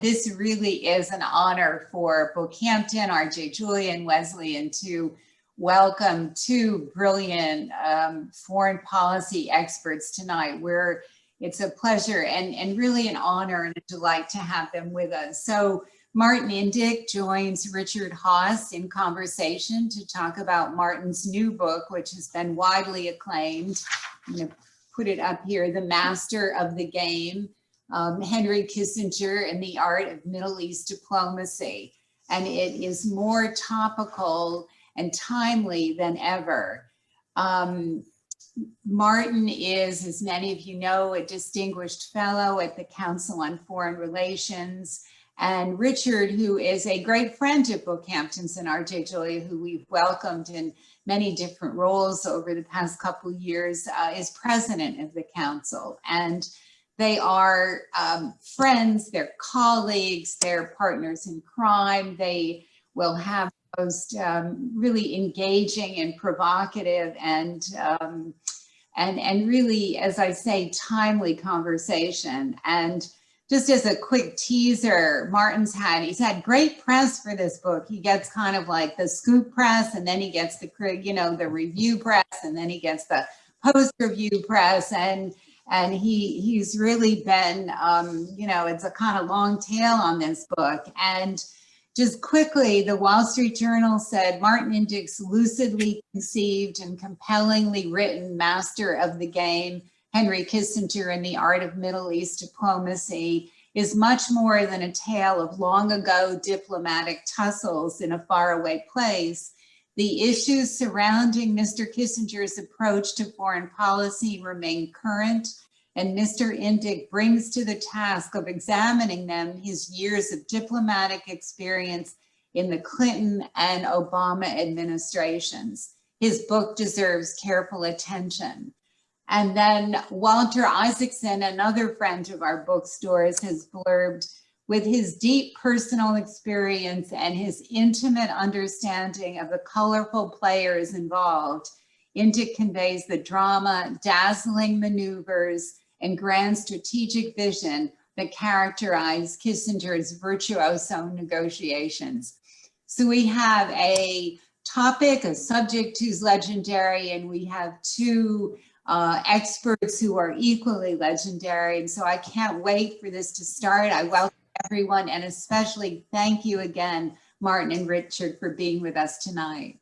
this really is an honor for Bookhampton, RJ Julian, Wesleyan to welcome two brilliant foreign policy experts tonight. It's a pleasure and really an honor and a delight to have them with us. So Martin Indyk joins Richard Haass in conversation to talk about Martin's new book, which has been widely acclaimed. I'm going to put it up here, The Master of the Game, Henry Kissinger and the Art of Middle East Diplomacy. And it is more topical and timely than ever. Martin is, as many of you know, a distinguished fellow at the Council on Foreign Relations. And Richard, who is a great friend of Bookhampton's and RJ Julia, who we've welcomed in many different roles over the past couple of years, is president of the council. And they are friends, they're colleagues, they're partners in crime. They will have most really engaging and provocative and really, as I say, timely conversation. And just as a quick teaser, he's had great press for this book. He gets kind of like the scoop press, and then he gets the review press, and then he gets the post-review press, and he's really been, it's a kind of long tail on this book. And just quickly, the Wall Street Journal said Martin Indyk's lucidly conceived and compellingly written Master of the Game, Henry Kissinger and the Art of Middle East Diplomacy, is much more than a tale of long ago diplomatic tussles in a faraway place. The issues surrounding Mr. Kissinger's approach to foreign policy remain current, and Mr. Indyk brings to the task of examining them his years of diplomatic experience in the Clinton and Obama administrations. His book deserves careful attention. And then Walter Isaacson, another friend of our bookstores, has blurbed, with his deep personal experience and his intimate understanding of the colorful players involved, Indyk conveys the drama, dazzling maneuvers, and grand strategic vision that characterize Kissinger's virtuoso negotiations. So we have a topic, a subject who's legendary, and we have two experts who are equally legendary. And so I can't wait for this to start. I welcome everyone, and especially thank you again, Martin and Richard, for being with us tonight.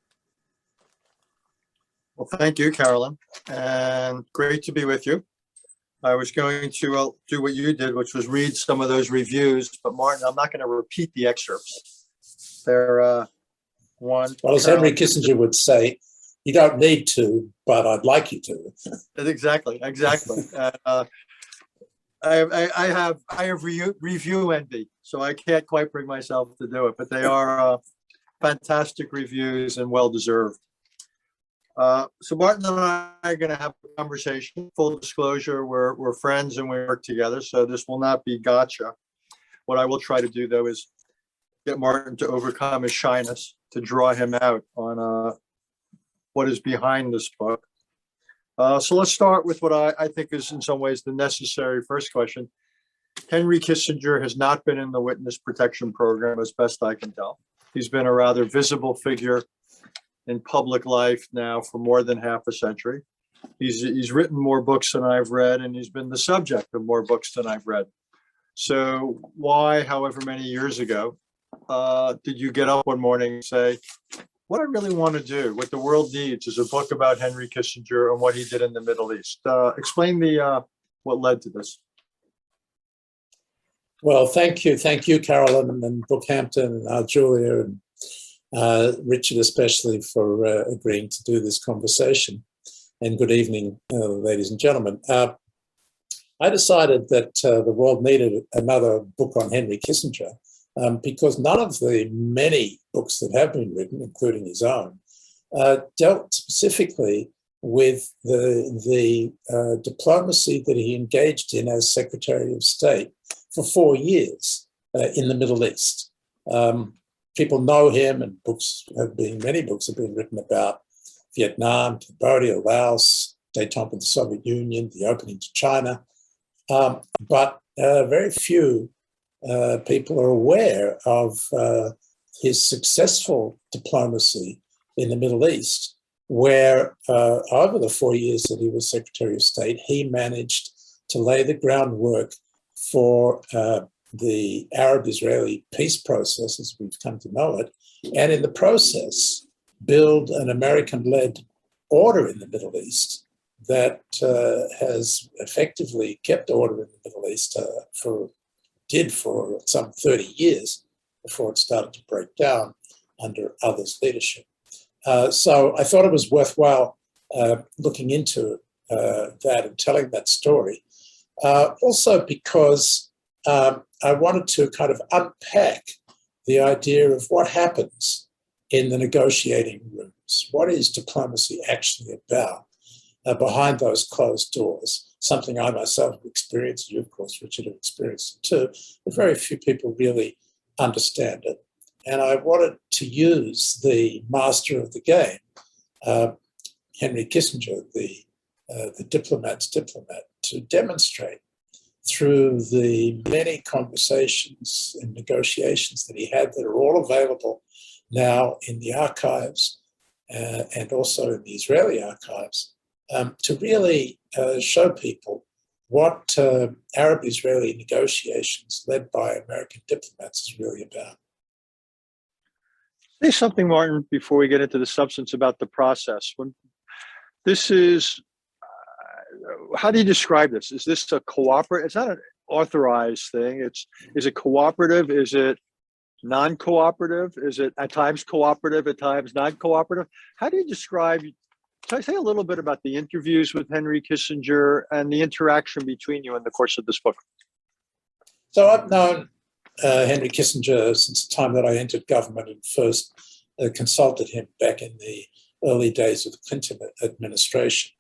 Well, thank you, Carolyn, and great to be with you. I was going to do what you did, which was read some of those reviews, but Martin, I'm not going to repeat the excerpts. They're one. Well, as Henry Kissinger would say, you don't need to, but I'd like you to. Exactly. I have review envy, so I can't quite bring myself to do it, but they are fantastic reviews and well-deserved. So Martin and I are going to have a conversation. Full disclosure, we're friends and we work together, so this will not be gotcha. What I will try to do, though, is get Martin to overcome his shyness, to draw him out on what is behind this book. So let's start with what I think is in some ways the necessary first question. Henry Kissinger has not been in the witness protection program, as best I can tell. He's been a rather visible figure in public life now for more than half a century. He's written more books than I've read, and he's been the subject of more books than I've read. So why, however many years ago, did you get up one morning and say, what I really want to do, what the world needs, is a book about Henry Kissinger and what he did in the Middle East? Explain what led to this. Well, thank you, Carolyn and Bookhampton and Julia and Richard especially for agreeing to do this conversation. And good evening, ladies and gentlemen. I decided that the world needed another book on Henry Kissinger because none of the many books that have been written, including his own, dealt specifically with the diplomacy that he engaged in as Secretary of State for 4 years in the Middle East. People know him, and many books have been written about Vietnam, Cambodia, Laos, détente with the Soviet Union, the opening to China, but very few people are aware of his successful diplomacy in the Middle East, where over the 4 years that he was Secretary of State, he managed to lay the groundwork for the Arab-Israeli peace process, as we've come to know it, and in the process, build an American-led order in the Middle East that has effectively kept order in the Middle East for some 30 years before it started to break down under others' leadership. So I thought it was worthwhile looking into that and telling that story. Also because I wanted to kind of unpack the idea of what happens in the negotiating rooms. What is diplomacy actually about behind those closed doors? Something I myself have experienced, you of course, Richard, have experienced it too, but very few people really understand it. And I wanted to use the master of the game, Henry Kissinger, the diplomat's diplomat, to demonstrate through the many conversations and negotiations that he had that are all available now in the archives and also in the Israeli archives, to really show people what Arab-Israeli negotiations led by American diplomats is really about. Say something, Martin, before we get into the substance about the process. When this is, how do you describe this? Is this a cooperative? It's not an authorized thing. Is it cooperative? Is it non-cooperative? Is it at times cooperative, at times non-cooperative? How do you describe? Say a little bit about the interviews with Henry Kissinger and the interaction between you in the course of this book. So I've known Henry Kissinger since the time that I entered government and first consulted him back in the early days of the Clinton administration.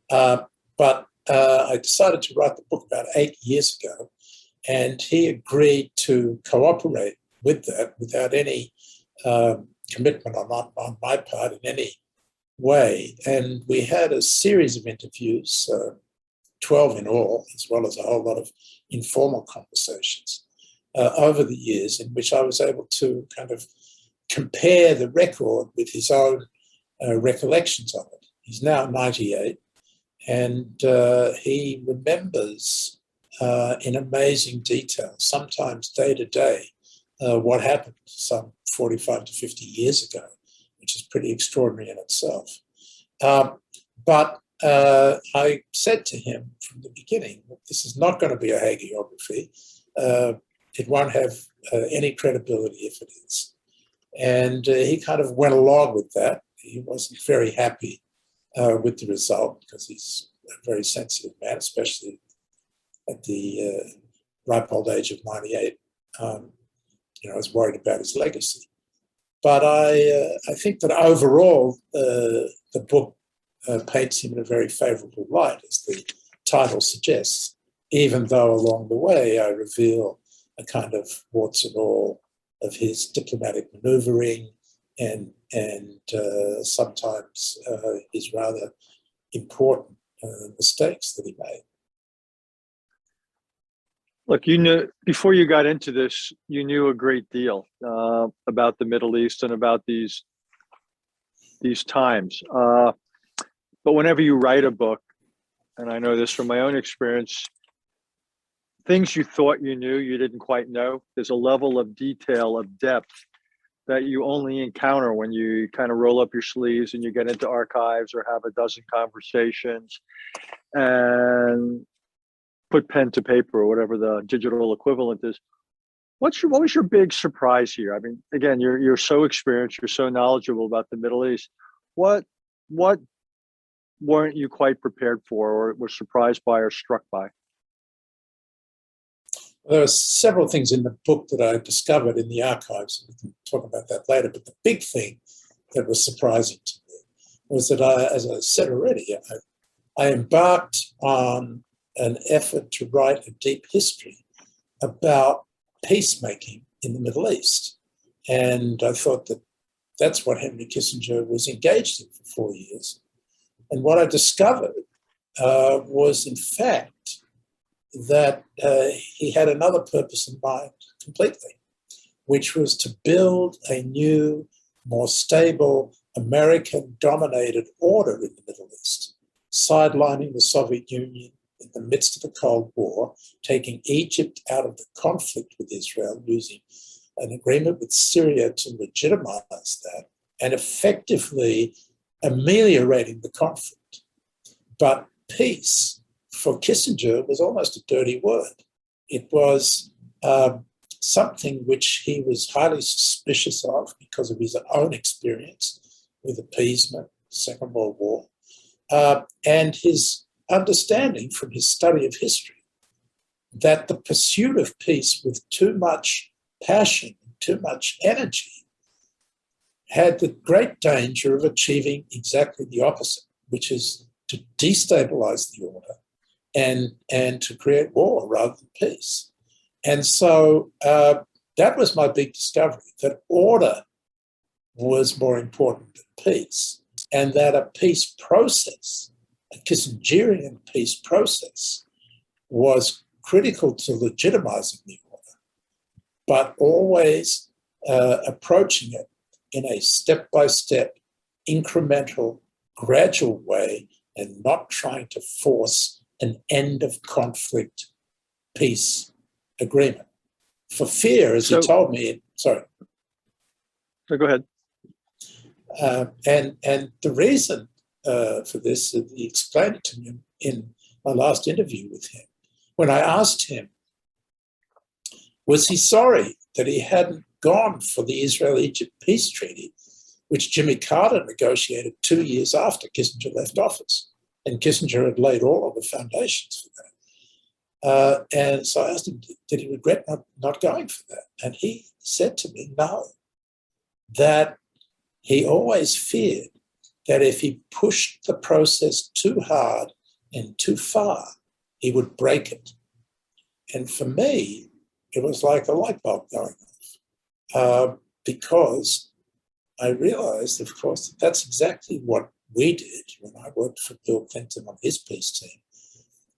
But I decided to write the book about 8 years ago, and he agreed to cooperate with that without any commitment on my part in any way. And we had a series of interviews, 12 in all, as well as a whole lot of informal conversations over the years, in which I was able to kind of compare the record with his own recollections of it. He's now 98, and he remembers in amazing detail, sometimes day to day, what happened some 45 to 50 years ago, which is pretty extraordinary in itself. But I said to him from the beginning, this is not going to be a hagiography. It won't have any credibility if it is. And he kind of went along with that. He wasn't very happy with the result because he's a very sensitive man, especially at the ripe old age of 98. I was worried about his legacy. But I think that overall, the book paints him in a very favorable light, as the title suggests, even though along the way I reveal a kind of warts and all of his diplomatic maneuvering and sometimes his rather important mistakes that he made. Look, you knew before you got into this, you knew a great deal about the Middle East and about these times. But whenever you write a book, and I know this from my own experience, things you thought you knew, you didn't quite know. There's a level of detail, of depth that you only encounter when you kind of roll up your sleeves and you get into archives or have a dozen conversations and put pen to paper or whatever the digital equivalent is. What was your big surprise here? I mean, again, you're so experienced, you're so knowledgeable about the Middle East. What weren't you quite prepared for, or were surprised by, or struck by? There are several things in the book that I discovered in the archives. We can talk about that later. But the big thing that was surprising to me was that as I said already, I embarked on an effort to write a deep history about peacemaking in the Middle East. And I thought that that's what Henry Kissinger was engaged in for 4 years. And what I discovered was, in fact, that he had another purpose in mind completely, which was to build a new, more stable, American-dominated order in the Middle East, sidelining the Soviet Union in the midst of the Cold War, taking Egypt out of the conflict with Israel, using an agreement with Syria to legitimize that, and effectively ameliorating the conflict. But peace, for Kissinger, was almost a dirty word. It was something which he was highly suspicious of because of his own experience with appeasement, Second World War, and his understanding from his study of history that the pursuit of peace with too much passion, too much energy, had the great danger of achieving exactly the opposite, which is to destabilize the order and to create war rather than peace. And so that was my big discovery, that order was more important than peace, and that a peace process, a Kissingerian peace process, was critical to legitimizing the order, but always approaching it in a step-by-step, incremental, gradual way, and not trying to force an end of conflict peace agreement. For fear, as he told me, sorry. So go ahead. And the reason for this, he explained it to me in my last interview with him. When I asked him, was he sorry that he hadn't gone for the Israel-Egypt peace treaty, which Jimmy Carter negotiated 2 years after Kissinger left office, and Kissinger had laid all of the foundations for that. And so I asked him, did he regret not going for that? And he said to me, no, that he always feared that if he pushed the process too hard and too far, he would break it. And for me, it was like a light bulb going off, because I realized, of course, that that's exactly what we did when I worked for Bill Clinton on his peace team.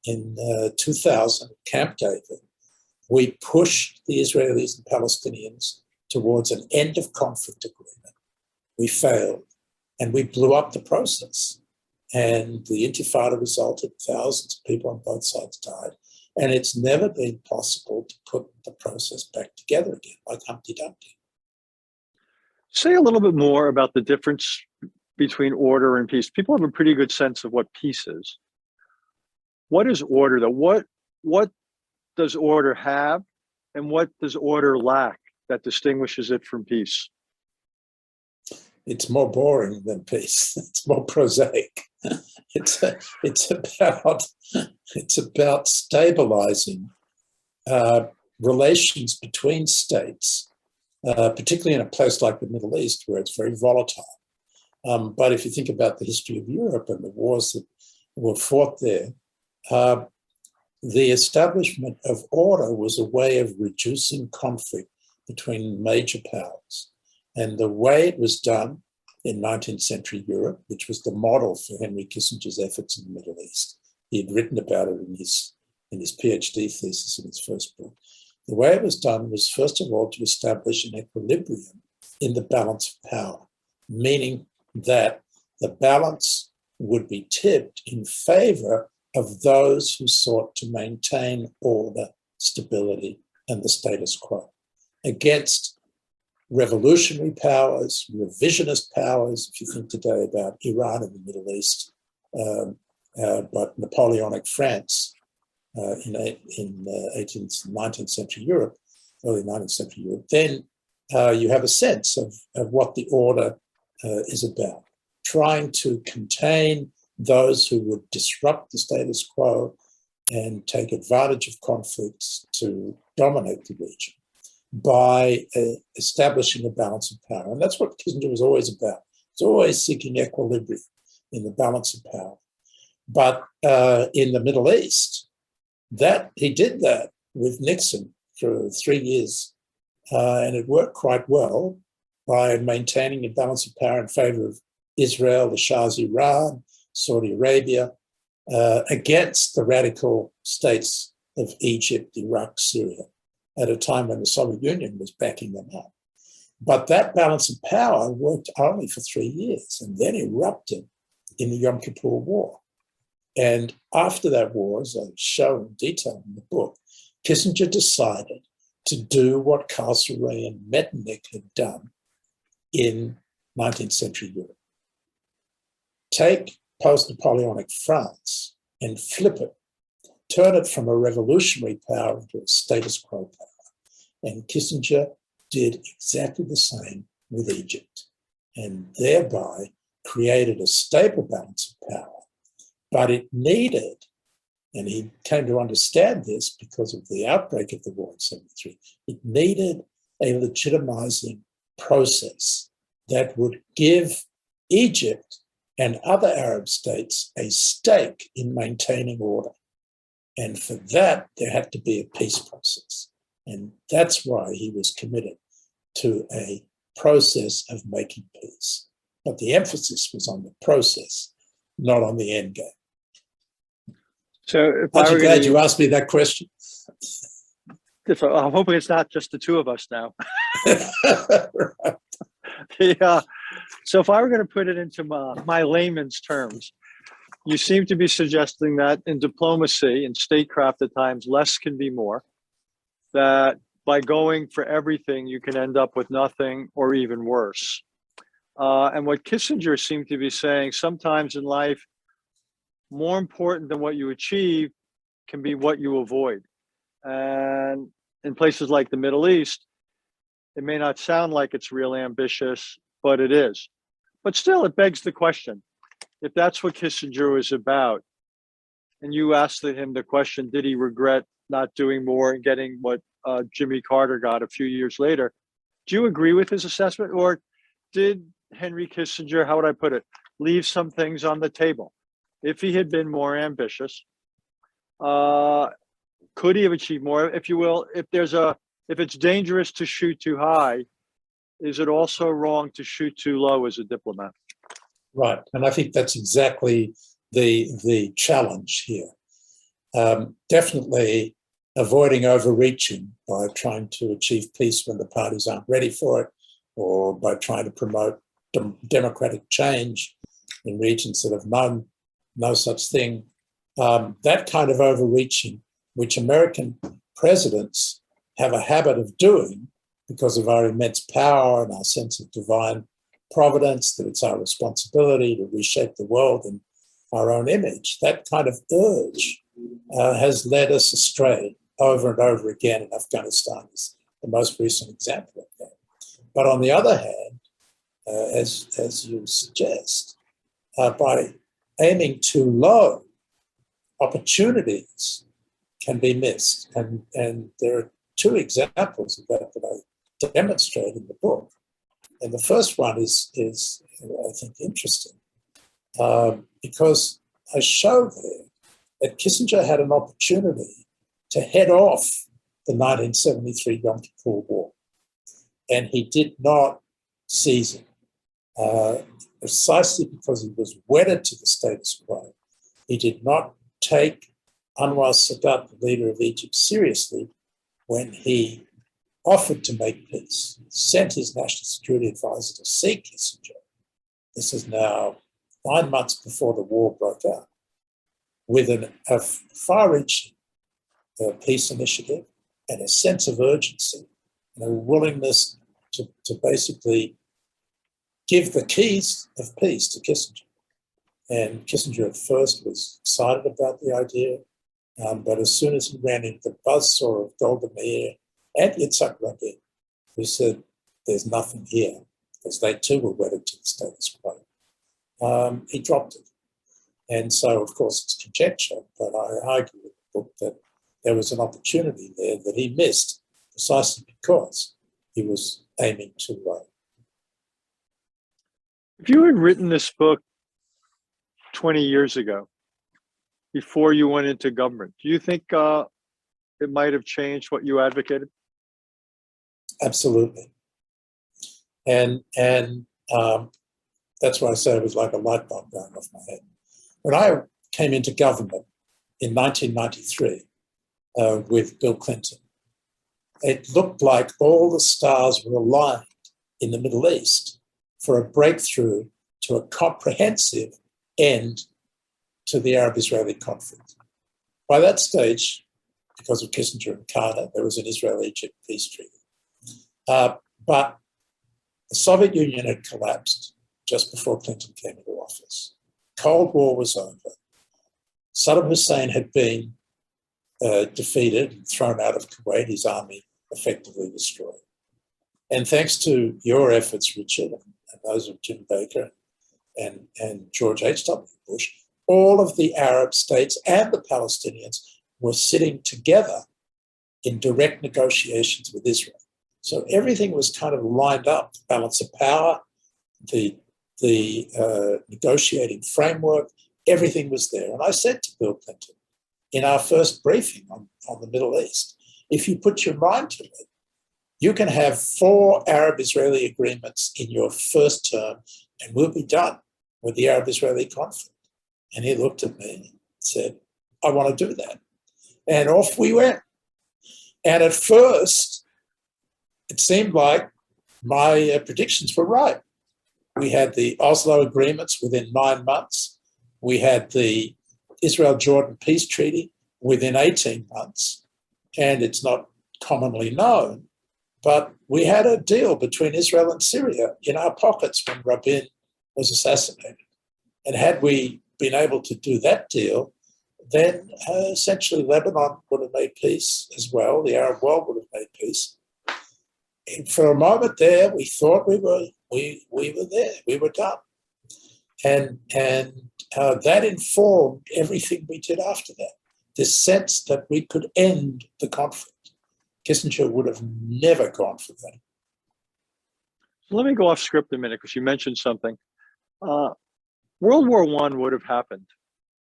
In 2000, Camp David, we pushed the Israelis and Palestinians towards an end of conflict agreement. We failed, and we blew up the process. And the Intifada resulted, thousands of people on both sides died. And it's never been possible to put the process back together again, like Humpty Dumpty. Say a little bit more about the difference between order and peace. People have a pretty good sense of what peace is. What is order, though? What does order have, and what does order lack that distinguishes it from peace? It's more boring than peace. It's more prosaic. It's about stabilizing relations between states, particularly in a place like the Middle East, where it's very volatile. But if you think about the history of Europe and the wars that were fought there, the establishment of order was a way of reducing conflict between major powers. And the way it was done in 19th century Europe, which was the model for Henry Kissinger's efforts in the Middle East, he had written about it in his PhD thesis in his first book. The way it was done was, first of all, to establish an equilibrium in the balance of power, meaning that the balance would be tipped in favor of those who sought to maintain order, stability, and the status quo against revolutionary powers, revisionist powers, if you think today about Iran and the Middle East, but Napoleonic France in 18th, 19th century Europe, early 19th century Europe, then you have a sense of what the order is about, trying to contain those who would disrupt the status quo and take advantage of conflicts to dominate the region by establishing a balance of power. And that's what Kissinger was always about. He's always seeking equilibrium in the balance of power. But in the Middle East, that he did that with Nixon for 3 years, and it worked quite well by maintaining a balance of power in favor of Israel, the Shah's Iran, Saudi Arabia, against the radical states of Egypt, Iraq, Syria, at a time when the Soviet Union was backing them up. But that balance of power worked only for 3 years and then erupted in the Yom Kippur War. And after that war, as I show in detail in the book, Kissinger decided to do what Castlereagh and Metternich had done in 19th century Europe. Take post-Napoleonic France and flip it, turn it from a revolutionary power into a status quo power. And Kissinger did exactly the same with Egypt, and thereby created a stable balance of power. But it needed, and he came to understand this because of the outbreak of the war in 73, it needed a legitimizing process that would give Egypt and other Arab states a stake in maintaining order. And for that, there had to be a peace process. And that's why he was committed to a process of making peace. But the emphasis was on the process, not on the end game. So if Aren't I you were glad gonna, you asked me that question? I'm hoping it's not just the two of us now. Right. So if I were going to put it into my layman's terms, you seem to be suggesting that in diplomacy and statecraft at times, less can be more. That by going for everything, you can end up with nothing or even worse. And what Kissinger seemed to be saying, sometimes in life, more important than what you achieve can be what you avoid. And in places like the Middle East, it may not sound like it's real ambitious, but it is. But still, it begs the question, if that's what Kissinger was about, and you asked him the question, did he regret not doing more and getting what Jimmy Carter got a few years later? Do you agree with his assessment? Or did Henry Kissinger, how would I put it, leave some things on the table? If he had been more ambitious, could he have achieved more? If you will, if it's dangerous to shoot too high, is it also wrong to shoot too low as a diplomat? Right, and I think that's exactly the challenge here. Definitely avoiding overreaching by trying to achieve peace when the parties aren't ready for it, or by trying to promote democratic change in regions that have known no such thing. That kind of overreaching, which American presidents have a habit of doing because of our immense power and our sense of divine providence, that it's our responsibility to reshape the world in our own image. That kind of urge has led us astray over and over again, and Afghanistan is the most recent example of that. But on the other hand, as you suggest, by aiming too low, opportunities can be missed. And there are two examples of that I demonstrate in the book. And the first one is I think, interesting, because I show there that Kissinger had an opportunity to head off the 1973 Yom Kippur War, and he did not seize it, precisely because he was wedded to the status quo. He did not take Anwar Sadat, the leader of Egypt, seriously when he offered to make peace. He sent his national security advisor to see Kissinger. This is now 9 months before the war broke out, with a far-reaching peace initiative and a sense of urgency and a willingness to basically give the keys of peace to Kissinger. And Kissinger at first was excited about the idea, but as soon as he ran into the buzzsaw of Golda Meir and Yitzhak Rabin, who said, there's nothing here, because they too were wedded to the status quo, he dropped it. And so, of course, it's conjecture, but I argue in the book that there was an opportunity there that he missed precisely because he was aiming too low. If you had written this book 20 years ago, before you went into government, do you think it might have changed what you advocated? Absolutely. And that's why I say it was like a light bulb going off my head. When I came into government in 1993, with Bill Clinton. It looked like all the stars were aligned in the Middle East for a breakthrough to a comprehensive end to the Arab-Israeli conflict. By that stage, because of Kissinger and Carter, there was an Israel-Egypt peace treaty. But the Soviet Union had collapsed just before Clinton came into office. Cold War was over. Saddam Hussein had been defeated and thrown out of Kuwait, his army effectively destroyed. And thanks to your efforts, Richard, and those of Jim Baker and George H.W. Bush, all of the Arab states and the Palestinians were sitting together in direct negotiations with Israel. So everything was kind of lined up, the balance of power, the negotiating framework, everything was there. And I said to Bill Clinton in our first briefing on the Middle East, if you put your mind to it, you can have 4 Arab-Israeli agreements in your first term and we'll be done with the Arab-Israeli conflict. And he looked at me and said, I want to do that. And off we went. And at first, it seemed like my predictions were right. We had the Oslo agreements within 9 months. We had the Israel-Jordan peace treaty within 18 months. And it's not commonly known, but we had a deal between Israel and Syria in our pockets when Rabin was assassinated. And had we been able to do that deal, then essentially Lebanon would have made peace as well. The Arab world would have made peace. And for a moment there, we thought we were there, we were done. And that informed everything we did after that. This sense that we could end the conflict. Kissinger would have never gone for that. So let me go off script a minute because you mentioned something. World War I would have happened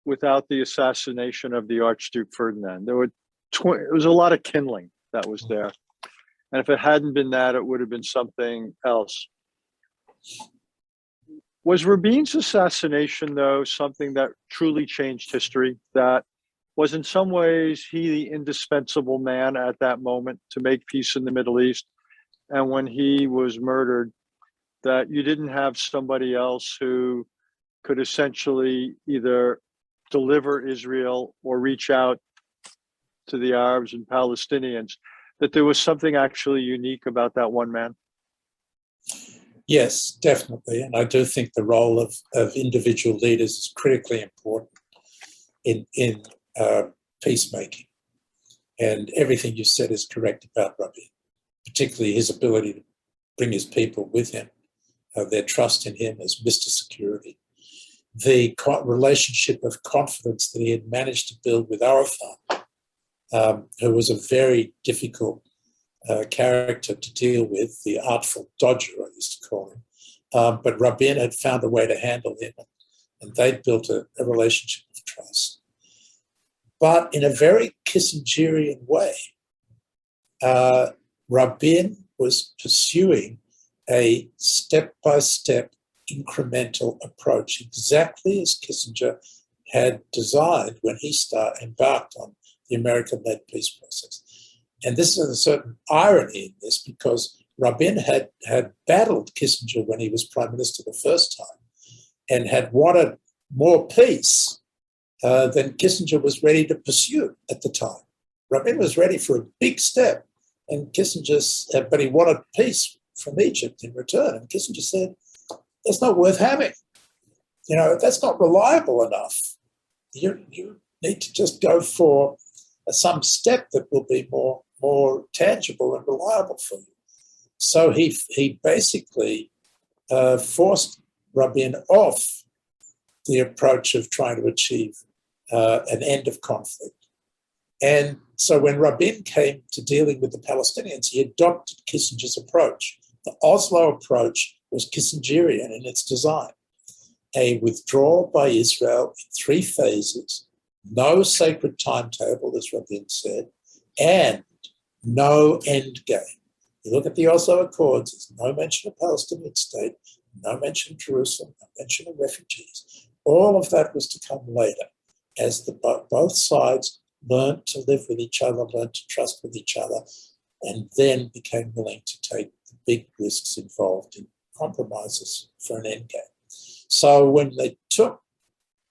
without the assassination of the Archduke Ferdinand. There was a lot of kindling that was there. And if it hadn't been that, it would have been something else. Was Rabin's assassination, though, something that truly changed history? That was in some ways he the indispensable man at that moment to make peace in the Middle East? And when he was murdered, that you didn't have somebody else who could essentially either deliver Israel or reach out to the Arabs and Palestinians, that there was something actually unique about that one man? Yes, definitely. And I do think the role of individual leaders is critically important in peacemaking. And everything you said is correct about Rabin, particularly his ability to bring his people with him, their trust in him as Mr. Security, the relationship of confidence that he had managed to build with Arafat, who was a very difficult character to deal with, the artful dodger, I used to call him. But Rabin had found a way to handle him, and they'd built a relationship of trust. But in a very Kissingerian way, Rabin was pursuing a step-by-step incremental approach, exactly as Kissinger had designed when he embarked on the American-led peace process. And this is a certain irony in this, because Rabin had battled Kissinger when he was prime minister the first time and had wanted more peace than Kissinger was ready to pursue at the time. Rabin was ready for a big step, and but he wanted peace from Egypt in return. And Kissinger said, that's not worth having. That's not reliable enough. You need to just go for some step that will be more tangible and reliable for you. So he basically forced Rabin off the approach of trying to achieve an end of conflict. And so when Rabin came to dealing with the Palestinians, he adopted Kissinger's approach. The Oslo approach was Kissingerian in its design. A withdrawal by Israel in 3 phases, no sacred timetable, as Rabin said, and no end game. You look at the Oslo Accords, there's no mention of Palestinian state, no mention of Jerusalem, no mention of refugees. All of that was to come later as both sides learned to live with each other, learned to trust with each other, and then became willing to take the big risks involved in compromises for an endgame. So when they took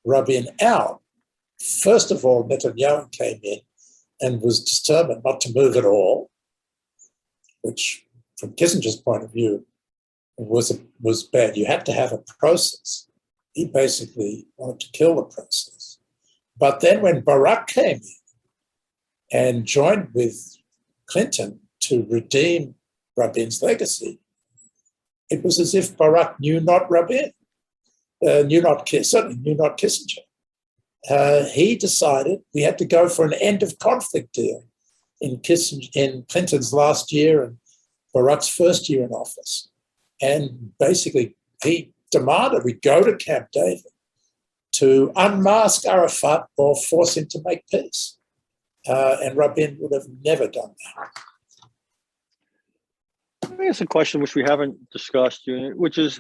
Rabin out, first of all, Netanyahu came in and was determined not to move at all, which from Kissinger's point of view was bad. You had to have a process. He basically wanted to kill the process. But then when Barak came in and joined with Clinton to redeem Rabin's legacy, it was as if Barak knew not Rabin, certainly knew not Kissinger. He decided we had to go for an end of conflict deal in Clinton's last year and Barak's first year in office. And basically, he demanded we go to Camp David to unmask Arafat or force him to make peace. And Rabin would have never done that. I think it's a question which we haven't discussed, which is,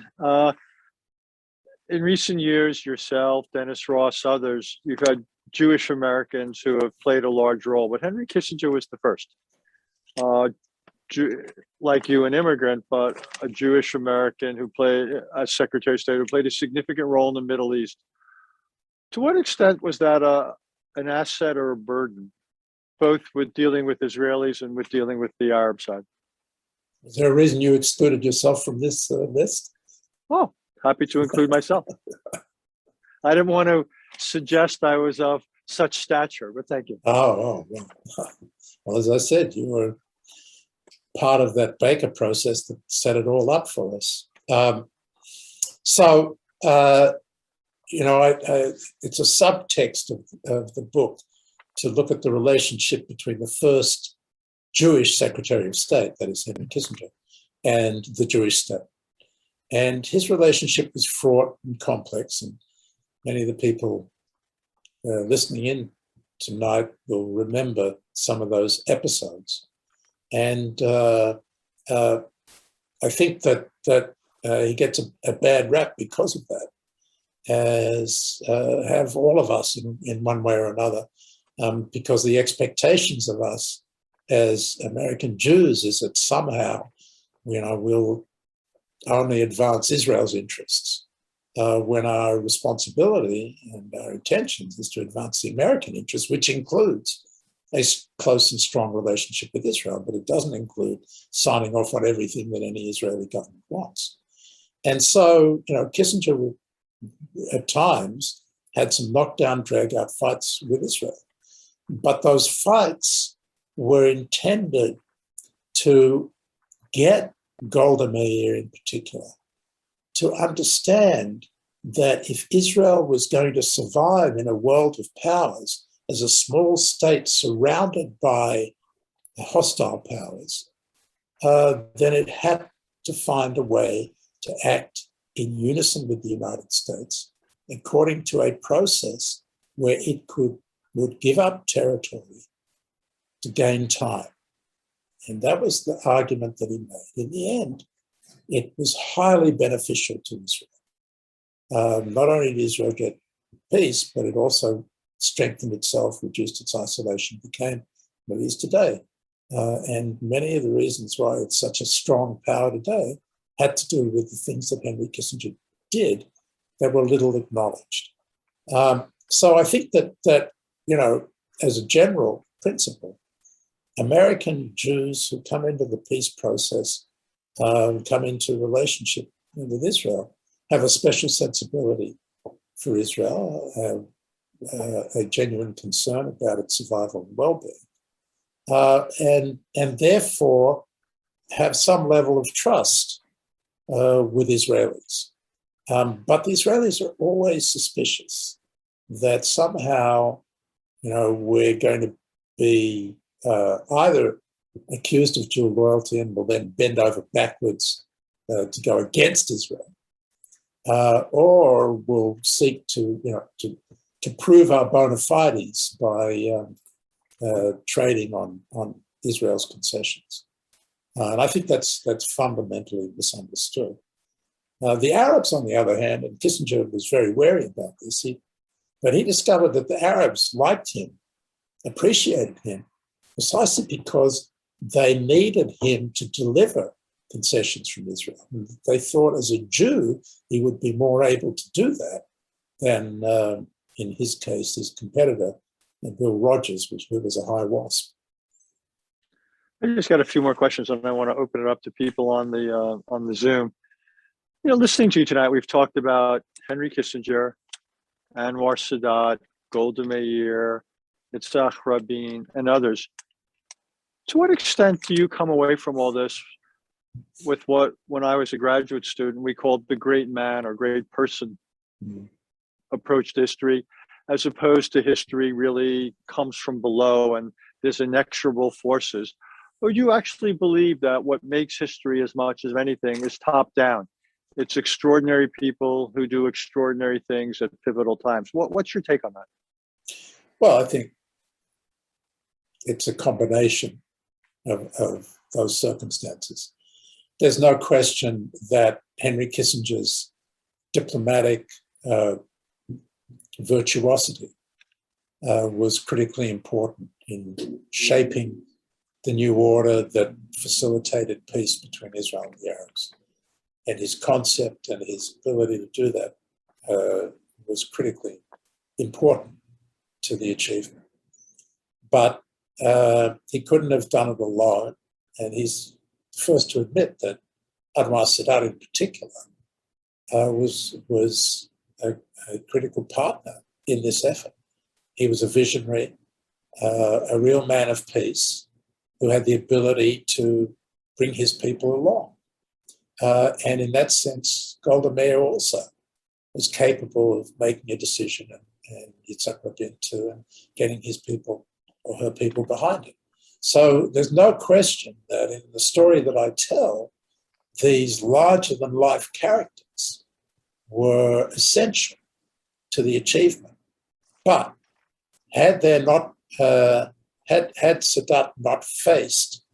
in recent years, yourself, Dennis Ross, others, you've had Jewish Americans who have played a large role, but Henry Kissinger was the first. Like you, an immigrant, but a Jewish American who played as Secretary of State, who played a significant role in the Middle East. To what extent was that an asset or a burden, both with dealing with Israelis and with dealing with the Arab side? Is there a reason you excluded yourself from this list? Oh, happy to include myself. I didn't want to suggest I was of such stature, but thank you. Well, as I said, you were part of that Baker process that set it all up for us. It's a subtext of the book to look at the relationship between the first Jewish Secretary of State, that is Henry Kissinger, and the Jewish state. And his relationship was fraught and complex, and many of the people listening in tonight will remember some of those episodes. And I think that he gets a bad rap because of that, as have all of us in one way or another, because the expectations of us as American Jews is that somehow, we'll only advance Israel's interests, when our responsibility and our intentions is to advance the American interests, which includes a close and strong relationship with Israel, but it doesn't include signing off on everything that any Israeli government wants. And so, Kissinger at times had some knockdown, drag-out fights with Israel. But those fights were intended to get Golda Meir in particular to understand that if Israel was going to survive in a world of powers as a small state surrounded by hostile powers, then it had to find a way to act in unison with the United States according to a process where it would give up territory to gain time. And that was the argument that he made. In the end, it was highly beneficial to Israel. Not only did Israel get peace, but it also strengthened itself, reduced its isolation, became what it is today. And many of the reasons why it's such a strong power today had to do with the things that Henry Kissinger did that were little acknowledged. So I think that as a general principle, American Jews who come into the peace process, come into relationship with Israel, have a special sensibility for Israel, a genuine concern about its survival and well-being, and therefore have some level of trust with Israelis. But the Israelis are always suspicious that somehow, we're going to be either accused of dual loyalty and will then bend over backwards to go against Israel, or will seek to prove our bona fides by trading on Israel's concessions. And I think that's fundamentally misunderstood. The Arabs, on the other hand, and Kissinger was very wary about this, but he discovered that the Arabs liked him appreciated him precisely because they needed him to deliver concessions from Israel. And they thought as a Jew, he would be more able to do that than, in his case, his competitor, Bill Rogers, who was a high wasp. I just got a few more questions, and I want to open it up to people on the Zoom. You know, listening to you tonight, we've talked about Henry Kissinger, Anwar Sadat, Golda Meir, Yitzhak Rabin, and others. To what extent do you come away from all this with what, when I was a graduate student, we called the great man or great person approach to history, as opposed to history really comes from below and there's inexorable forces? Or do you actually believe that what makes history as much as anything is top down? It's extraordinary people who do extraordinary things at pivotal times. What's your take on that? Well, I think it's a combination of those circumstances. There's no question that Henry Kissinger's diplomatic virtuosity was critically important in shaping the new order that facilitated peace between Israel and the Arabs. And his concept and his ability to do that was critically important to the achievement. But he couldn't have done it alone. And he's the first to admit that Anwar Sadat in particular was a critical partner in this effort. He was a visionary, a real man of peace who had the ability to bring his people along. And in that sense, Golda Meir also was capable of making a decision, and Yitzhak Rabin too, and getting his people or her people behind him. So there's no question that in the story that I tell, these larger-than-life characters were essential to the achievement. But had there not, had Sadat not faced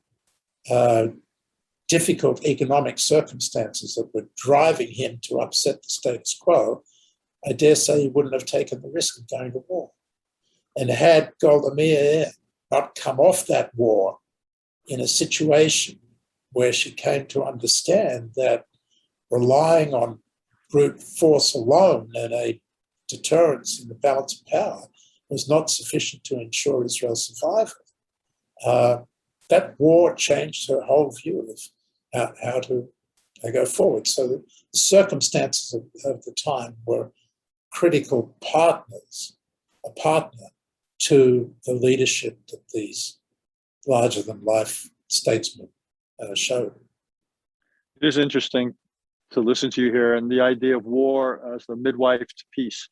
difficult economic circumstances that were driving him to upset the status quo, I dare say he wouldn't have taken the risk of going to war. And had Golda Meir not come off that war in a situation where she came to understand that relying on brute force alone and a deterrence in the balance of power was not sufficient to ensure Israel's survival, that war changed her whole view of how to go forward. So the circumstances of the time were critical partners, a partner to the leadership that these larger-than-life statesmen showed. It is interesting to listen to you here, and the idea of war as the midwife to peace,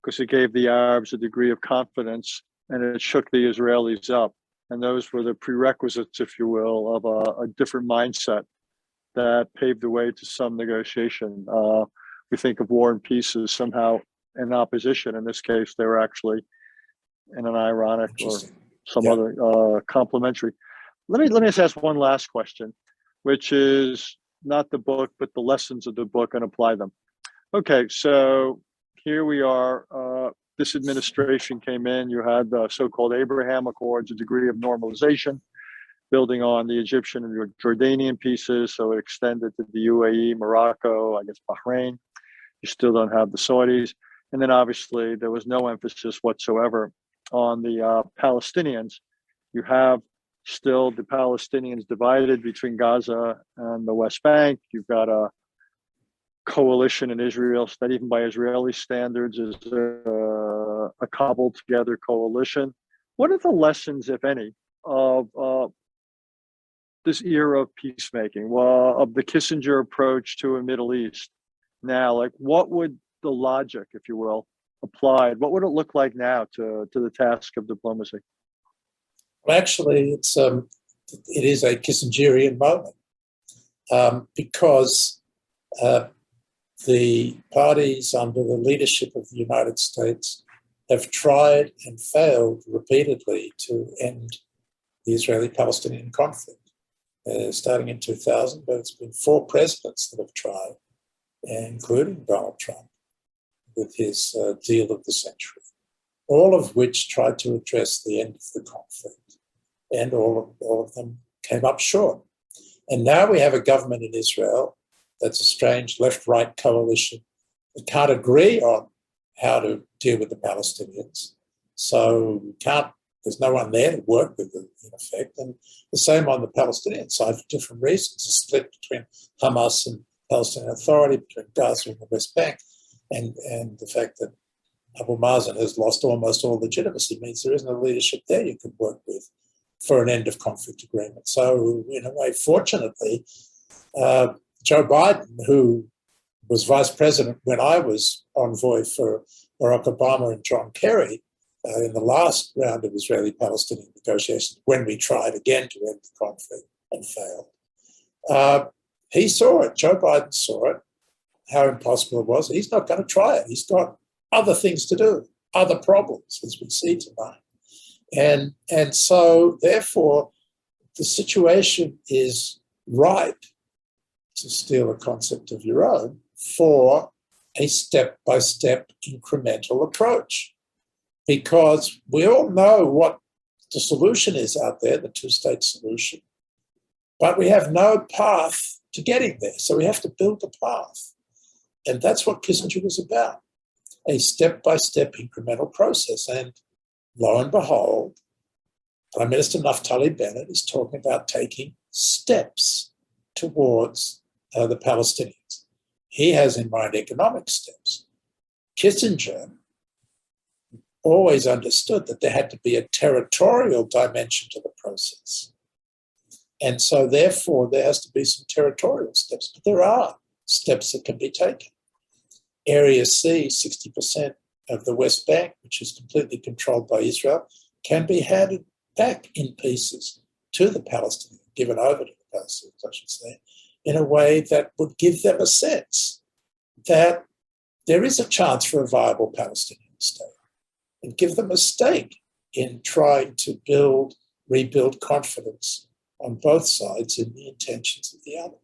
because it gave the Arabs a degree of confidence and it shook the Israelis up. And those were the prerequisites, if you will, of a different mindset that paved the way to some negotiation. We think of war and peace as somehow in opposition. In this case, they were actually in an ironic or some other complementary. Let me just ask one last question, which is not the book, but the lessons of the book, and apply them. Okay, so here we are. This administration came in. You had the so-called Abraham Accords, a degree of normalization, building on the Egyptian and Jordanian pieces. So it extended to the UAE, Morocco, I guess Bahrain. You still don't have the Saudis. And then obviously there was no emphasis whatsoever on the Palestinians. You have still the Palestinians divided between Gaza and the West Bank. You've got a coalition in Israel that even by Israeli standards is a cobbled together coalition. What are the lessons, if any, of this era of peacemaking, of the Kissinger approach to a Middle East now? Like, what would the logic, if you will, applied, what would it look like now to the task of diplomacy? Well, actually, it is a Kissingerian moment because the parties under the leadership of the United States have tried and failed repeatedly to end the Israeli-Palestinian conflict, starting in 2000, but it's been 4 presidents that have tried, including Donald Trump, with his deal of the century. all of which tried to address the end of the conflict. And all of them came up short. And now we have a government in Israel that's a strange left-right coalition that can't agree on how to deal with the Palestinians. So there's no one there to work with them, in effect. And the same on the Palestinian side for different reasons, a split between Hamas and Palestinian Authority, between Gaza and the West Bank. And the fact that Abu Mazen has lost almost all legitimacy means there isn't a leadership there you can work with for an end of conflict agreement. So in a way, fortunately, Joe Biden, who was vice president when I was envoy for Barack Obama and John Kerry in the last round of Israeli-Palestinian negotiations, when we tried again to end the conflict and failed. He saw it. Joe Biden saw it, how impossible it was. He's not going to try it. He's got other things to do, other problems, as we see tonight. And so, therefore, the situation is ripe, to steal a concept of your own, for a step-by-step incremental approach. Because we all know what the solution is out there, the two-state solution, but we have no path to getting there. So we have to build a path. And that's what Kissinger was about, a step-by-step incremental process. And lo and behold, Prime Minister Naftali Bennett is talking about taking steps towards the Palestinians. He has in mind economic steps. Kissinger always understood that there had to be a territorial dimension to the process. And so, therefore, there has to be some territorial steps. But there are steps that can be taken. Area C, 60% of the West Bank, which is completely controlled by Israel, can be handed back in pieces to the Palestinians, given over to the Palestinians, I should say, in a way that would give them a sense that there is a chance for a viable Palestinian state, and give them a stake in trying to rebuild confidence on both sides in the intentions of the other.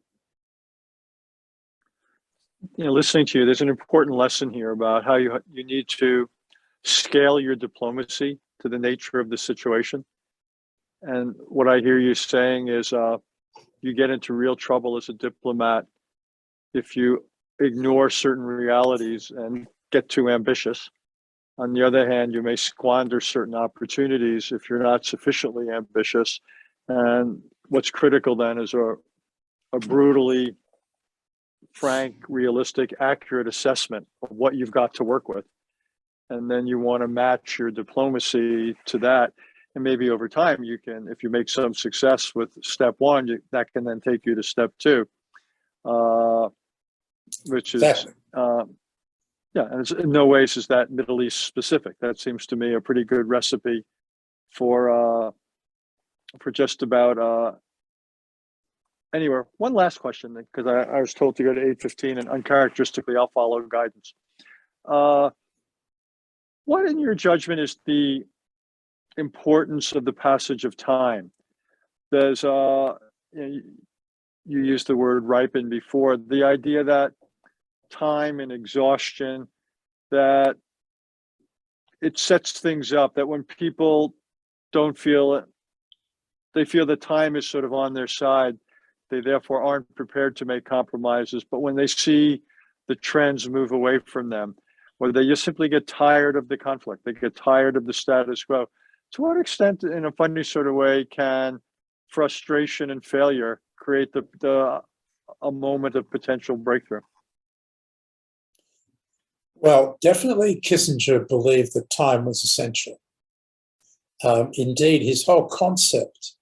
Listening to you, there's an important lesson here about how you need to scale your diplomacy to the nature of the situation. And what I hear you saying is you get into real trouble as a diplomat if you ignore certain realities and get too ambitious. On the other hand, you may squander certain opportunities if you're not sufficiently ambitious. And what's critical then is a brutally frank, realistic, accurate assessment of what you've got to work with. And then you want to match your diplomacy to that. And maybe over time, you can, if you make some success with step one, that can then take you to step two, which is, exactly. Yeah, and in no ways is that Middle East specific. That seems to me a pretty good recipe for just about anywhere. One last question, because I was told to go to 8:15, and uncharacteristically, I'll follow guidance. What, in your judgment, is the importance of the passage of time? There's you used the word ripen before. The idea that time and exhaustion, that it sets things up, that when people don't feel it, they feel the time is sort of on their side. They therefore aren't prepared to make compromises. But when they see the trends move away from them, or they just simply get tired of the conflict, they get tired of the status quo. To what extent, in a funny sort of way, can frustration and failure create a moment of potential breakthrough? Well, definitely Kissinger believed that time was essential. Indeed, his whole concept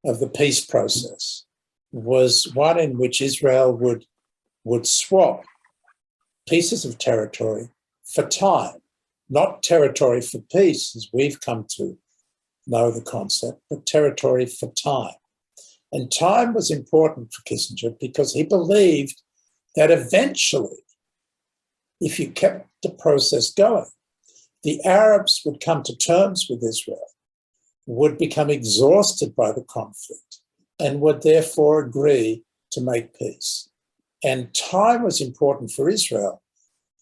of the peace process was one in which Israel would swap pieces of territory for time, not territory for peace, as we've come to know the concept, but territory for time. And time was important for Kissinger because he believed that eventually, if you kept the process going, the Arabs would come to terms with Israel, would become exhausted by the conflict, and would therefore agree to make peace. And time was important for Israel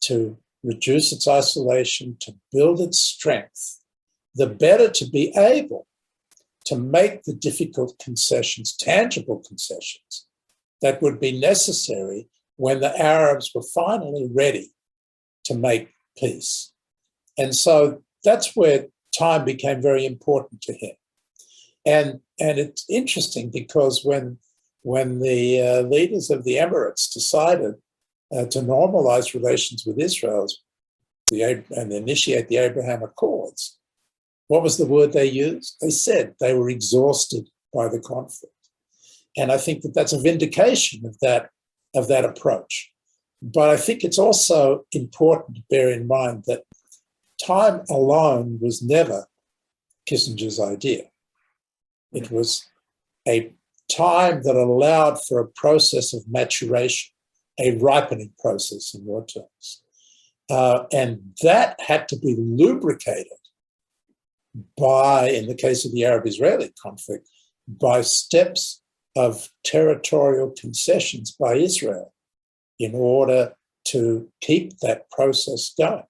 to reduce its isolation, to build its strength, the better to be able to make the difficult concessions, tangible concessions, that would be necessary when the Arabs were finally ready to make peace. And so that's where time became very important to him. And it's interesting because when the leaders of the Emirates decided to normalize relations with Israel and initiate the Abraham Accords, what was the word they used? They said they were exhausted by the conflict. And I think that that's a vindication of that approach. But I think it's also important to bear in mind that time alone was never Kissinger's idea. It was a time that allowed for a process of maturation, a ripening process in your terms. And that had to be lubricated by, in the case of the Arab-Israeli conflict, by steps of territorial concessions by Israel in order to keep that process going.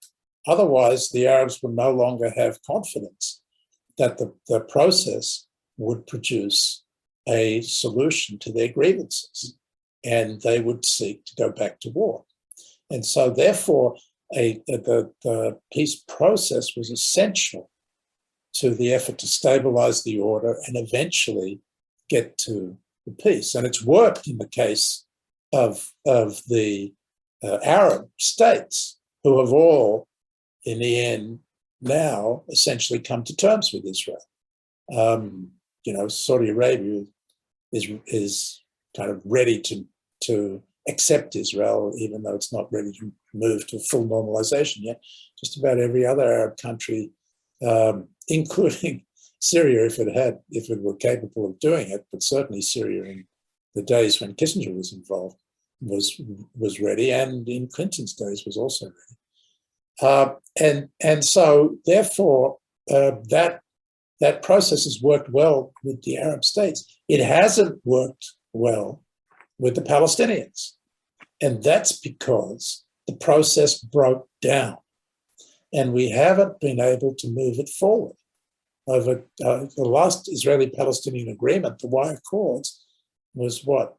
Otherwise, the Arabs would no longer have confidence that the process would produce a solution to their grievances, and they would seek to go back to war. And so, therefore, the peace process was essential to the effort to stabilize the order and eventually get to the peace. And it's worked in the case of the Arab states, who have all, in the end, now essentially come to terms with Israel. Saudi Arabia is kind of ready to accept Israel, even though it's not ready to move to full normalization yet. Just about every other Arab country, including Syria, if it were capable of doing it, but certainly Syria in the days when Kissinger was involved was ready, and in Clinton's days was also ready. And so, therefore, that process has worked well with the Arab states. It hasn't worked well with the Palestinians. And that's because the process broke down and we haven't been able to move it forward. Over the last Israeli-Palestinian agreement, the Y Accords, was what?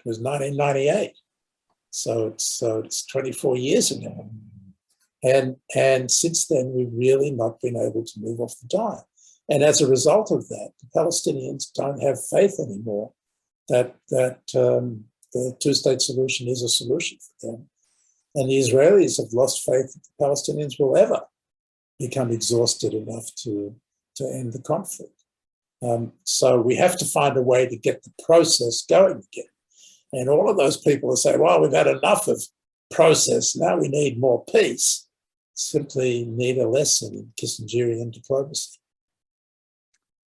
Was 1998. So it's 24 years ago. And since then, we've really not been able to move off the dime. And as a result of that, the Palestinians don't have faith anymore that the two-state solution is a solution for them. And the Israelis have lost faith that the Palestinians will ever become exhausted enough to end the conflict. So we have to find a way to get the process going again. And all of those people who say, well, we've had enough of process, now we need more peace, simply need a lesson in Kissingerian diplomacy.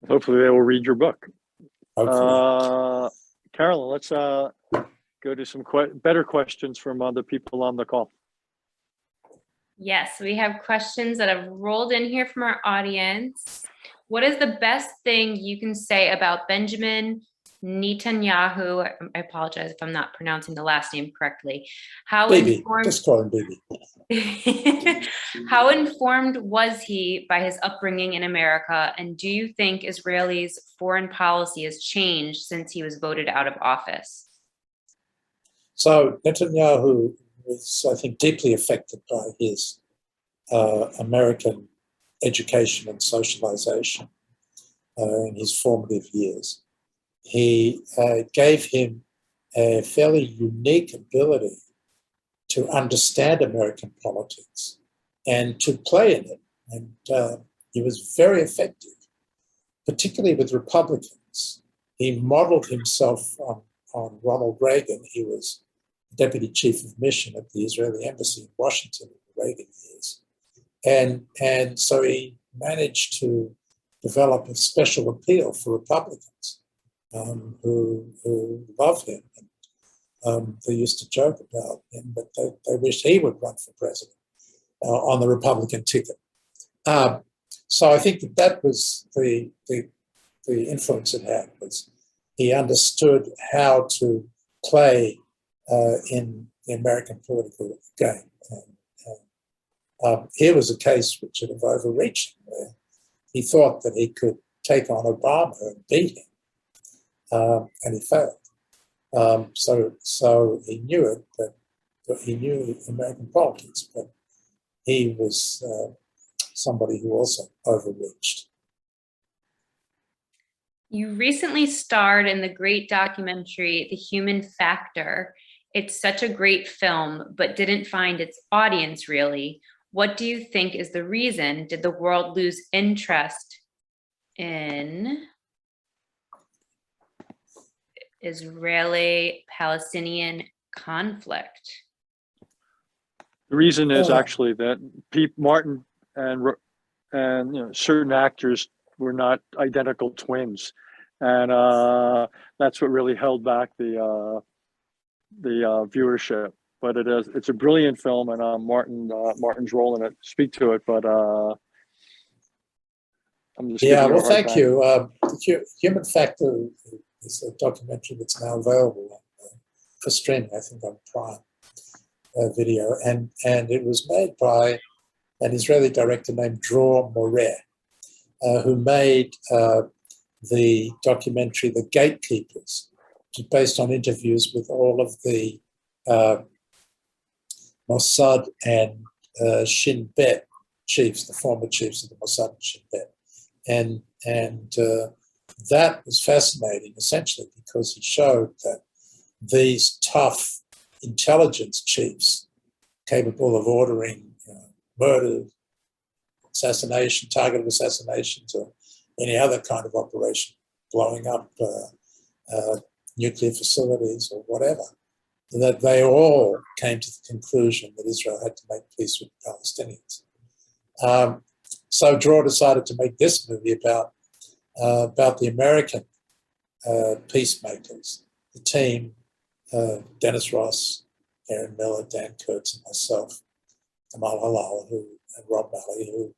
Hopefully they will read your book. Hopefully. Carolyn, let's go to some better questions from other people on the call. Yes, we have questions that have rolled in here from our audience. What is the best thing you can say about Benjamin Netanyahu? I apologize if I'm not pronouncing the last name correctly. Just call him Bibi. How informed was he by his upbringing in America? And do you think Israelis' foreign policy has changed since he was voted out of office? So Netanyahu was, I think, deeply affected by his American education and socialization in his formative years. He gave him a fairly unique ability to understand American politics and to play in it. And he was very effective, particularly with Republicans. He modeled himself on Ronald Reagan. He was deputy chief of mission at the Israeli embassy in Washington in the Reagan years. And so he managed to develop a special appeal for Republicans who loved him. And they used to joke about him, but they wished he would run for president on the Republican ticket. So I think that was the influence it had. Was he understood how to play in the American political game. Here was a case which had overreached, where he thought that he could take on Obama and beat him, and he failed. So he knew it, but he knew American politics, but he was somebody who also overreached. You recently starred in the great documentary, The Human Factor. It's such a great film, but didn't find its audience really. What do you think is the reason? Did the world lose interest in Israeli-Palestinian conflict? The reason is actually that Martin and certain actors were not identical twins, and that's what really held back the viewership. But it's a brilliant film, and Martin's role in it. Speak to it, but I'm just well, thank you. The Human Factor is a documentary that's now available for streaming, I think, on Prime Video, and it was made by an Israeli director named Dror Moreh, who made the documentary The Gatekeepers, which is based on interviews with all of the Mossad and Shin Bet chiefs, the former chiefs of the Mossad and Shin Bet. And that was fascinating, essentially, because he showed that these tough intelligence chiefs, capable of ordering murders, assassination, targeted assassinations, or any other kind of operation, blowing up nuclear facilities or whatever, that they all came to the conclusion that Israel had to make peace with the Palestinians. So Dror decided to make this movie about the American peacemakers, the team, Dennis Ross, Aaron Miller, Dan Kurtz, and myself, Kamal Halal, and Rob Malley, who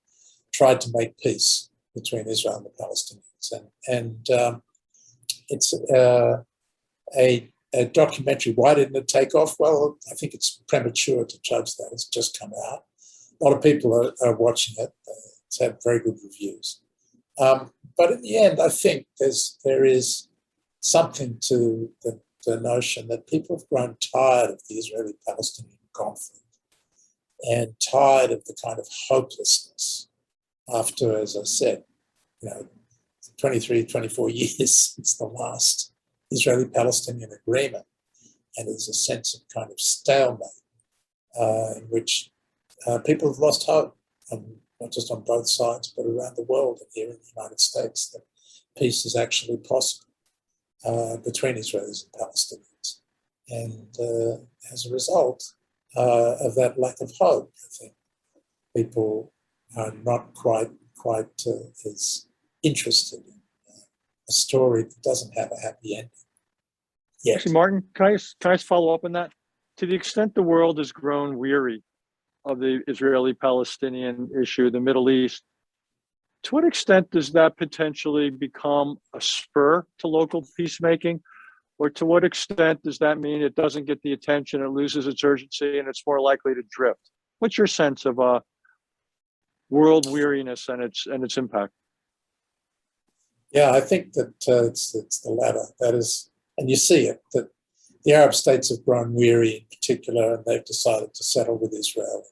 tried to make peace between Israel and the Palestinians. And it's a documentary. Why didn't it take off? Well, I think it's premature to judge that. It's just come out. A lot of people are watching it. It's had very good reviews. But in the end, I think there is something to the notion that people have grown tired of the Israeli-Palestinian conflict and tired of the kind of hopelessness after, as I said, 23, 24 years since the last Israeli-Palestinian agreement. And there's a sense of kind of stalemate in which people have lost hope, not just on both sides, but around the world and here in the United States, that peace is actually possible between Israelis and Palestinians. And as a result of that lack of hope, I think people are not quite as interested in a story that doesn't have a happy ending yet. Actually, Martin, can I follow up on that? To the extent the world has grown weary of the Israeli-Palestinian issue, the Middle East, to what extent does that potentially become a spur to local peacemaking? Or to what extent does that mean it doesn't get the attention, it loses its urgency, and it's more likely to drift? What's your sense of world weariness and its impact? Yeah, I think that it's the latter. That is, and you see it, that the Arab states have grown weary in particular, and they've decided to settle with Israel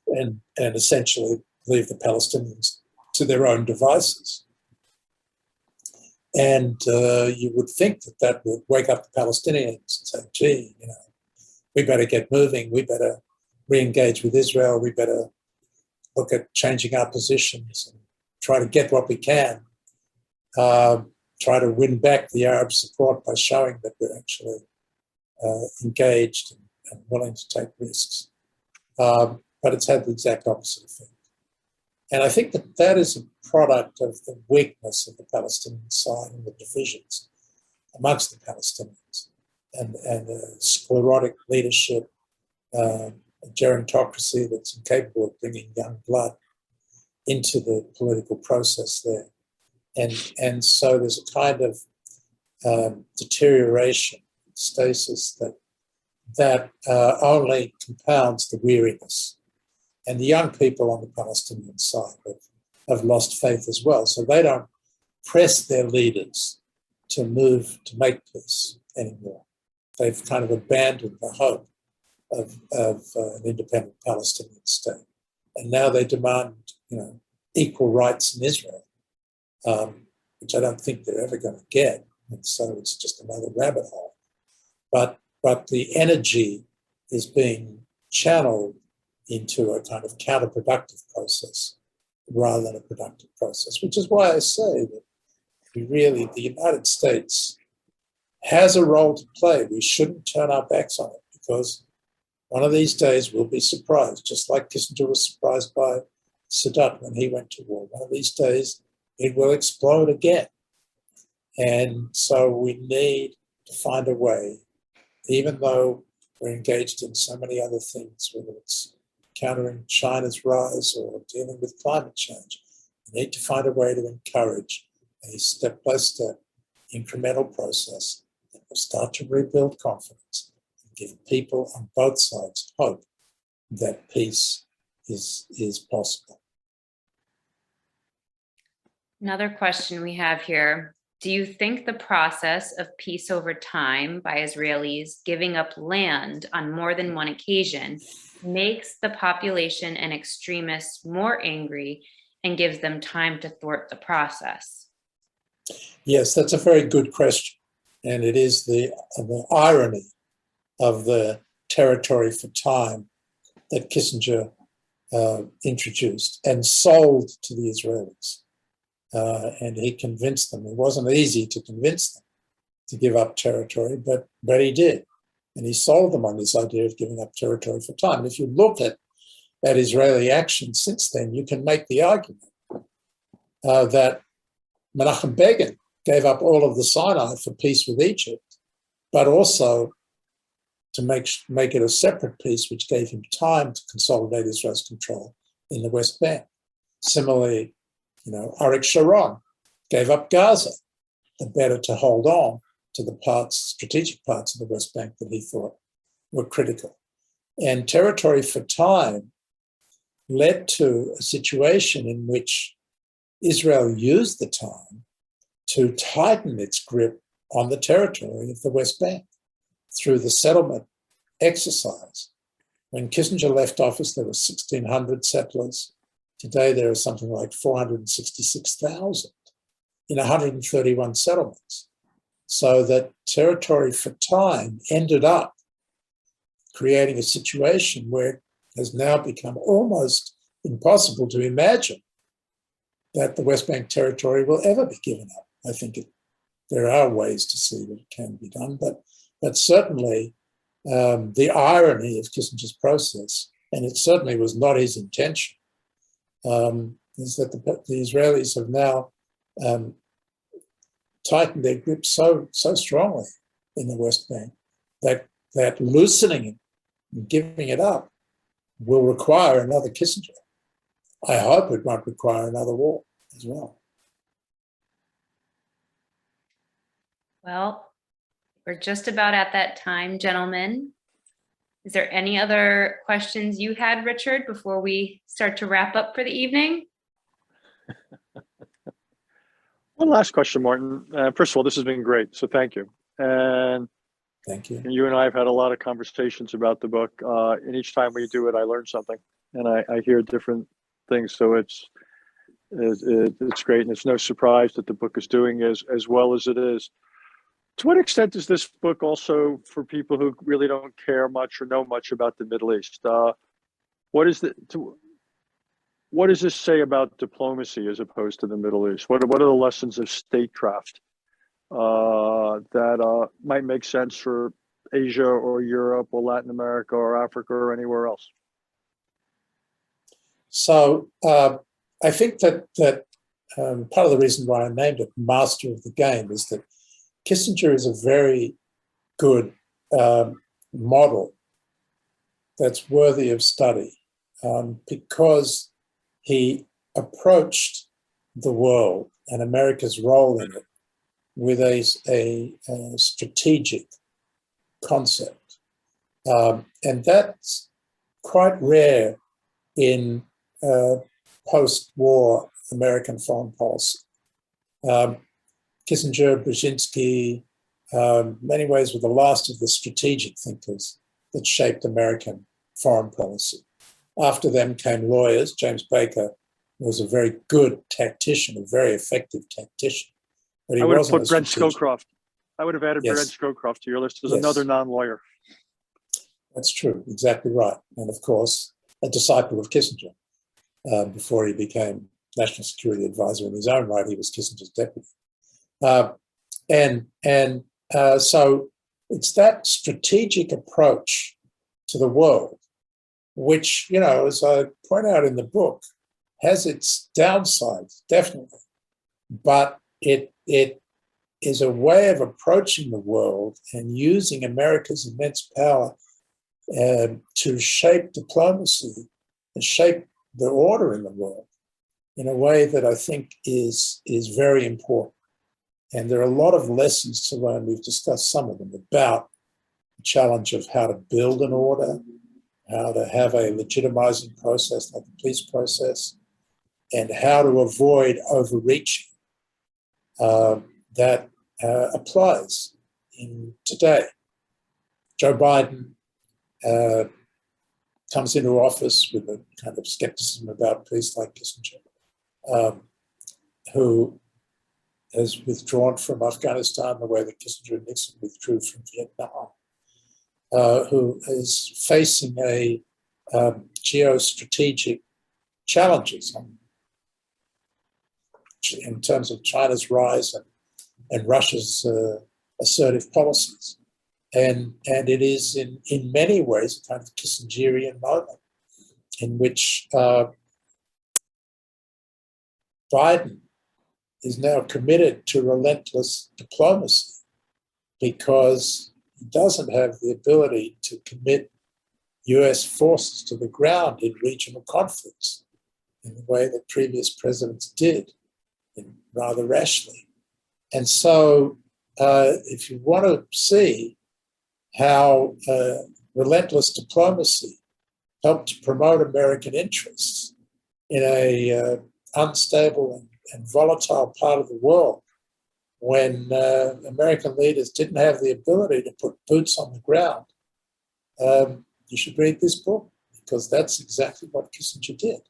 and essentially leave the Palestinians to their own devices. And you would think that would wake up the Palestinians and say, gee, we better get moving, we better re-engage with Israel, we better look at changing our positions and try to get what we can, try to win back the Arab support by showing that we're actually engaged and willing to take risks. But it's had the exact opposite effect. And I think that is a product of the weakness of the Palestinian side and the divisions amongst the Palestinians and a sclerotic leadership, a gerontocracy that's incapable of bringing young blood into the political process there. And so there's a kind of deterioration, stasis that only compounds the weariness And the young people on the Palestinian side have lost faith as well. So they don't press their leaders to move to make peace anymore. They've kind of abandoned the hope of an independent Palestinian state. And now they demand, equal rights in Israel, which I don't think they're ever going to get. And so it's just another rabbit hole. But the energy is being channeled into a kind of counterproductive process rather than a productive process, which is why I say that the United States has a role to play. We shouldn't turn our backs on it, because one of these days we'll be surprised, just like Kissinger was surprised by Sadat when he went to war. One of these days it will explode again. And so we need to find a way, even though we're engaged in so many other things, whether it's countering China's rise or dealing with climate change, we need to find a way to encourage a step-by-step incremental process that will start to rebuild confidence and give people on both sides hope that peace is possible. Another question we have here. Do you think the process of peace over time by Israelis giving up land on more than one occasion makes the population and extremists more angry and gives them time to thwart the process? Yes, that's a very good question. And it is the irony of the territory for time that Kissinger introduced and sold to the Israelis. And he convinced them. It wasn't easy to convince them to give up territory, but he did. And he sold them on this idea of giving up territory for time. And if you look at Israeli action since then, you can make the argument that Menachem Begin gave up all of the Sinai for peace with Egypt, but also to make it a separate peace, which gave him time to consolidate Israel's control in the West Bank. Similarly, Arik Sharon gave up Gaza, the better to hold on to the strategic parts of the West Bank that he thought were critical. And territory for time led to a situation in which Israel used the time to tighten its grip on the territory of the West Bank through the settlement exercise. When Kissinger left office, there were 1,600 settlers. Today, there are something like 466,000 in 131 settlements. So that territory for time ended up creating a situation where it has now become almost impossible to imagine that the West Bank territory will ever be given up. I think there are ways to see that it can be done, but certainly the irony of Kissinger's process, and it certainly was not his intention, is that the Israelis have now tightened their grip so strongly in the West Bank that loosening it and giving it up will require another Kissinger. I hope it won't require another war as well. Well, we're just about at that time, gentlemen. Is there any other questions you had, Richard, before we start to wrap up for the evening? One last question, Martin. First of all, this has been great, so thank you. And Thank you. you and I have had a lot of conversations about the book. And each time we do it, I learn something, and I hear different things. So it's great, and it's no surprise that the book is doing as well as it is. To what extent is this book also for people who really don't care much or know much about the Middle East? What does this say about diplomacy as opposed to the Middle East? What are the lessons of statecraft that might make sense for Asia or Europe or Latin America or Africa or anywhere else? So I think that part of the reason why I named it Master of the Game is that Kissinger is a very good model that's worthy of study because he approached the world and America's role in it with a strategic concept. And that's quite rare in post-war American foreign policy. Kissinger, Brzezinski, many ways were the last of the strategic thinkers that shaped American foreign policy. After them came lawyers. James Baker was a very good tactician, a very effective tactician. But he I would have wasn't put a Brent strategic. Scowcroft. I would have added Yes. Brent Scowcroft to your list as Yes. another non-lawyer. That's true, exactly right. And of course, a disciple of Kissinger. Before he became National Security Advisor in his own right, he was Kissinger's deputy. So it's that strategic approach to the world, which, you know, as I point out in the book, has its downsides, definitely. But it is a way of approaching the world and using America's immense power to shape diplomacy and shape the order in the world in a way that I think is very important. And there are a lot of lessons to learn. We've discussed some of them about the challenge of how to build an order, how to have a legitimizing process like the peace process, and how to avoid overreaching that applies in today. Joe Biden comes into office with a kind of skepticism about peace like Kissinger, who has withdrawn from Afghanistan the way that Kissinger and Nixon withdrew from Vietnam, who is facing a geostrategic challenges in terms of China's rise and Russia's assertive policies. And it is in many ways a kind of Kissingerian moment in which Biden is now committed to relentless diplomacy because he doesn't have the ability to commit US forces to the ground in regional conflicts in the way that previous presidents did, and rather rashly. And so if you want to see how relentless diplomacy helped to promote American interests in a unstable and volatile part of the world, when American leaders didn't have the ability to put boots on the ground, you should read this book, because that's exactly what Kissinger did.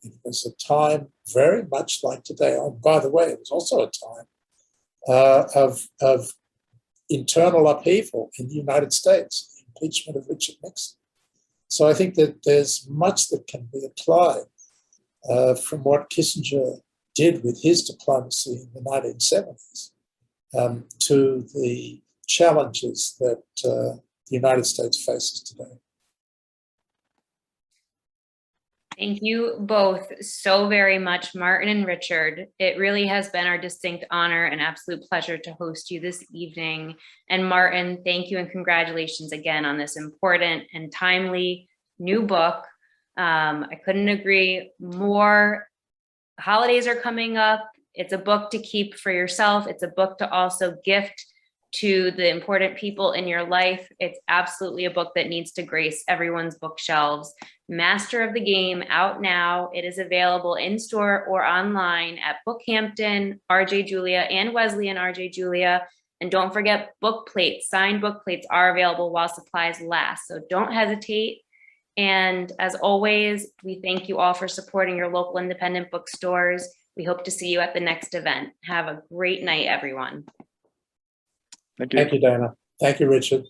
It was a time very much like today. Oh, by the way, it was also a time of internal upheaval in the United States, the impeachment of Richard Nixon. So I think that there's much that can be applied from what Kissinger did with his diplomacy in the 1970s to the challenges that the United States faces today. Thank you both so very much, Martin and Richard. It really has been our distinct honor and absolute pleasure to host you this evening. And Martin, thank you and congratulations again on this important and timely new book. I couldn't agree more. Holidays are coming up. It's a book to keep for yourself. It's a book to also gift to the important people in your life. It's absolutely a book that needs to grace everyone's bookshelves. Master of the Game, out now. It is available in store or online at Bookhampton, RJ Julia, and Wesley and RJ Julia. And don't forget, book plates, signed book plates are available while supplies last. So don't hesitate. And as always, we thank you all for supporting your local independent bookstores. We hope to see you at the next event. Have a great night, everyone. Thank you. Thank you, Dana. Thank you, Richard.